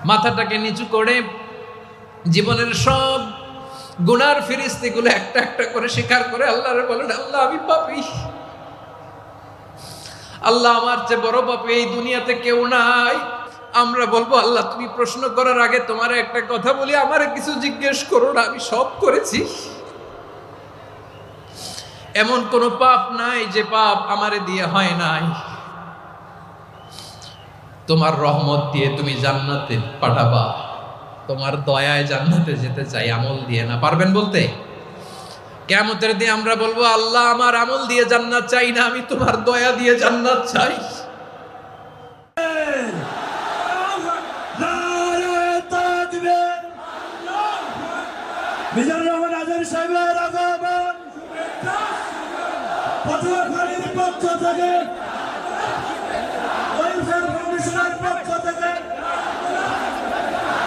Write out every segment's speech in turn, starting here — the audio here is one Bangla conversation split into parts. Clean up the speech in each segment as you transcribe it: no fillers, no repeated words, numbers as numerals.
মাথাটাকে নিচু করে জীবনের সব গুনার ফিরিস্তিগুলো একটা একটা করে স্বীকার করে আল্লাহরে বলেন, আল্লাহ আমি পাপী, আল্লাহ আমার চেয়ে বড় পাপী এই দুনিয়াতে কেউ নাই। আমরা বলবো, আল্লাহ তুমি প্রশ্ন করার আগে তোমার একটা কথা বলি, আমারে কিছু জিজ্ঞেস করো না, আমি সব করেছি। এমন কোন পাপ নাই যে পাপ আমারে দিয়ে হয় নাই। তোমার রহমত দিয়ে তুমি জান্নাতে পাঠাবা, তোমার দয়ায় জান্নাতে যেতে চাই, আমল দিয়ে না। পারবেন বলতে? কিয়ামতের দিন আমরা বলবো, আল্লাহ আমার আমল দিয়ে জান্নাত চাই না, আমি তোমার দয়া দিয়ে জান্নাত চাই। মিজানুর রহমান আজাদ সাহেবের আগমন পটুয়াখালীর পক্ষ থেকে, ওয়েলফেয়ার কমিশনের পক্ষ থেকে,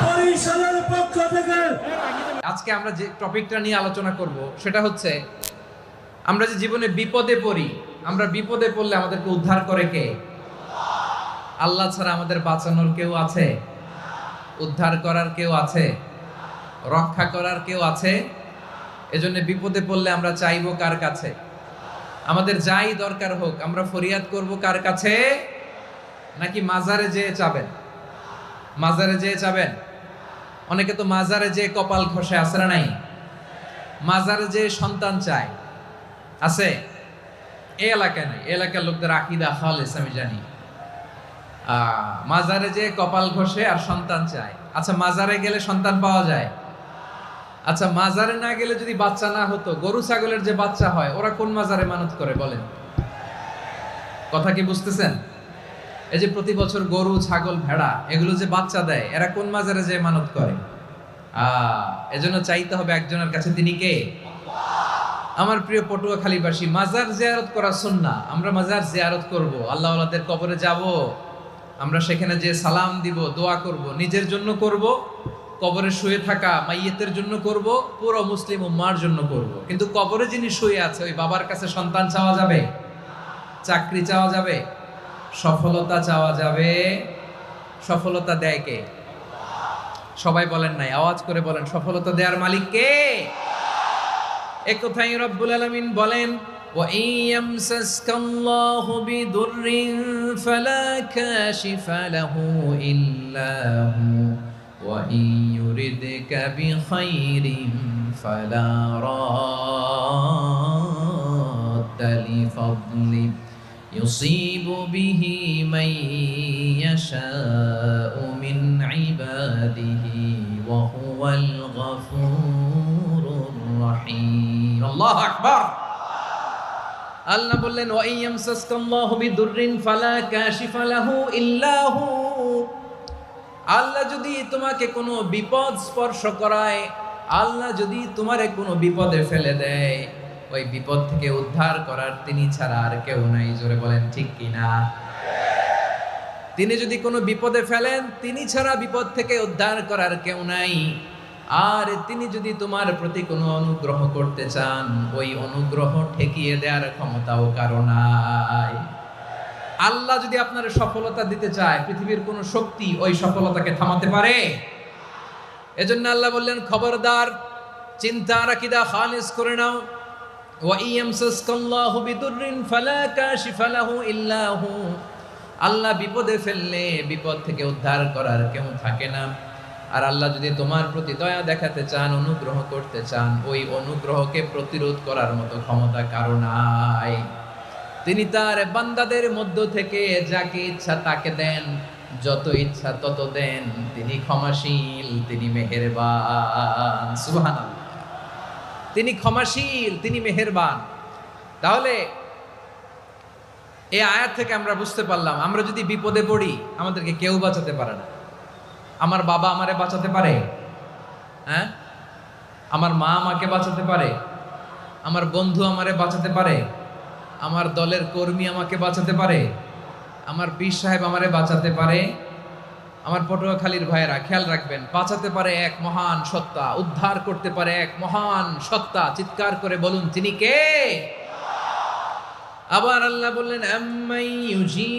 পরিষদের পক্ষ থেকে। আজকে আমরা যে টপিকটা নিয়ে আলোচনা করব সেটা হচ্ছে, আমরা যে জীবনে বিপদে পড়ি, আমরা বিপদে পড়লে আমাদেরকে উদ্ধার করে কে? আল্লাহ ছাড়া আমাদের বাঁচানোর কেউ আছে? উদ্ধার করার কেউ আছে? রক্ষা করার কেউ আছে? এজন্য বিপদে পড়লে আমরা চাইবো কার কাছে? আমাদের যাই দরকার হোক আমরা ফরিয়াদ করব কার কাছে? নাকি মাজারে যেয়ে চাবেন? মাজারে যেয়ে চাবেন? অনেকে তো মাজারে যেয়ে কপাল ঘষে, আছে না নাই? মাজারে যেয়ে সন্তান চায়, আছে? এই এলাকায় নাই, এলাকার লোকদের আকীদা খালেস আমি জানি। মাজারে যেয়ে কপাল ঘষে আর সন্তান চায়। আচ্ছা, মাজারে গেলে সন্তান পাওয়া যায়? আচ্ছা, মাজারে না গেলে যদি বাচ্চা না হতো, গরু ছাগলের যে বাচ্চা হয় ওরা কোন মাজারে মানত করে বলেন? কথা কি বুঝতেছেন? এই যে প্রতি বছর গরু ছাগল ভেড়া এগুলো যে বাচ্চা দেয়, এরা কোন মাজারে যে মানত করে? এজন্য চাইতে হবে একজনের কাছে, তিনি কে? আমার প্রিয় পটুয়াখালীবাসী, মাজার জিয়ারত করা সুন্নাহ। আমরা মাজার জিয়ারত করব, আল্লাহ ওয়ালাদের কবরে যাব, আমরা সেখানে যে সালাম দিব, দোয়া করব, নিজের জন্য করব, কবরে শুয়ে থাকা মাইয়েতের জন্য করব, পুরো মুসলিম উম্মার জন্য করব। কিন্তু কবরে যিনি শুয়ে আছে ওই বাবার কাছে সন্তান চাওয়া যাবে? চাকরি চাওয়া যাবে? সফলতা চাওয়া যাবে? সফলতা দেয় কে? সবাই বলেন নাই, আওয়াজ করে বলেন, সফলতা দেওয়ার মালিক কে? এক কথাই রব্বুল আলামিন বলেন, ওয়া ইয়ামসাসকাল্লাহু বিদুররিন ফালা কাশিফা লাহু ইল্লা হু ওয়া ইয়ুরিদকা বিখাইরিন ফালা রাদ্দা লিফাদলি ইউসিবু বিহি মান ইয়াশাউ মিন ইবাদিহি ওয়া হুয়াল গফুরুর রহিম। আল্লাহু আকবার। আল্লাহ বললেন, ওয়া ইয়ামসাসকাল্লাহু বিদুররিন ফালা কাশিফা লাহু ইল্লা হু। আল্লাহ যদি তোমাকে কোনো বিপদ স্পর্শ করায়, আল্লাহ যদি তোমারে কোনো বিপদে ফেলে দেয়, ওই বিপদ থেকে উদ্ধার করার তিনি ছাড়া আর কেউ নাই। জোরে বলেন ঠিক কিনা? তিনি যদি কোনো বিপদে ফেলেন, তিনি ছাড়া বিপদ থেকে উদ্ধার করার কেউ নাই। আর তিনি যদি তোমার প্রতি কোনো অনুগ্রহ করতে চান, ওই অনুগ্রহ ঠেকিয়ে দেওয়ার ক্ষমতাও কারো নাই। আল্লাহ যদি আপনার সফলতা দিতে চায়, পৃথিবীর কোনো শক্তি ওই সফলতাকে থামাতে পারে? এজন্য আল্লাহ বললেন, খবরদার, চিন্তা আর আকীদা খালিস করে নাও। ওয়া ইয়ামসাসকাল্লাহু বিদুররিন ফালা কাশিফা লাহু ইল্লা হু। আল্লাহ বিপদে ফেললে বিপদ থেকে উদ্ধার করার কেউ থাকে না। আর আল্লাহ যদি তোমার প্রতি দয়া দেখাতে চান, অনুগ্রহ করতে চান, ওই অনুগ্রহকে প্রতিরোধ করার মতো ক্ষমতা কারো নাই। তিনি তার বান্দাদের মধ্য থেকে যাকে ইচ্ছা তাকে দেন, যত ইচ্ছা তত দেন। তিনি ক্ষমাশীল, তিনি মেহেরবান। সুবহানাল্লাহ। তিনি ক্ষমাশীল, তিনি মেহেরবান। তাহলে এই আয়াত থেকে আমরা বুঝতে পারলাম, আমরা যদি বিপদে পড়ি আমাদেরকে কেউ বাঁচাতে পারে না। আমার বাবা আমারে বাঁচাতে পারে? হ্যাঁ? আমার মা আমাকে বাঁচাতে পারে? আমার বন্ধু আমারে বাঁচাতে পারে? আমার দলের কর্মী আমাকে বাঁচাতে পারে? আমার পীর সাহেব আমারে বাঁচাতে পারে? আমার পটুয়াখালীর ভাইয়েরা খেয়াল রাখবেন, বাঁচাতে পারে এক মহান সত্তা, উদ্ধার করতে পারে এক মহান সত্তা। চিৎকার করে বলুন, তিনি কে? আবার আল্লাহ বললেন, আম্মাই ইউজি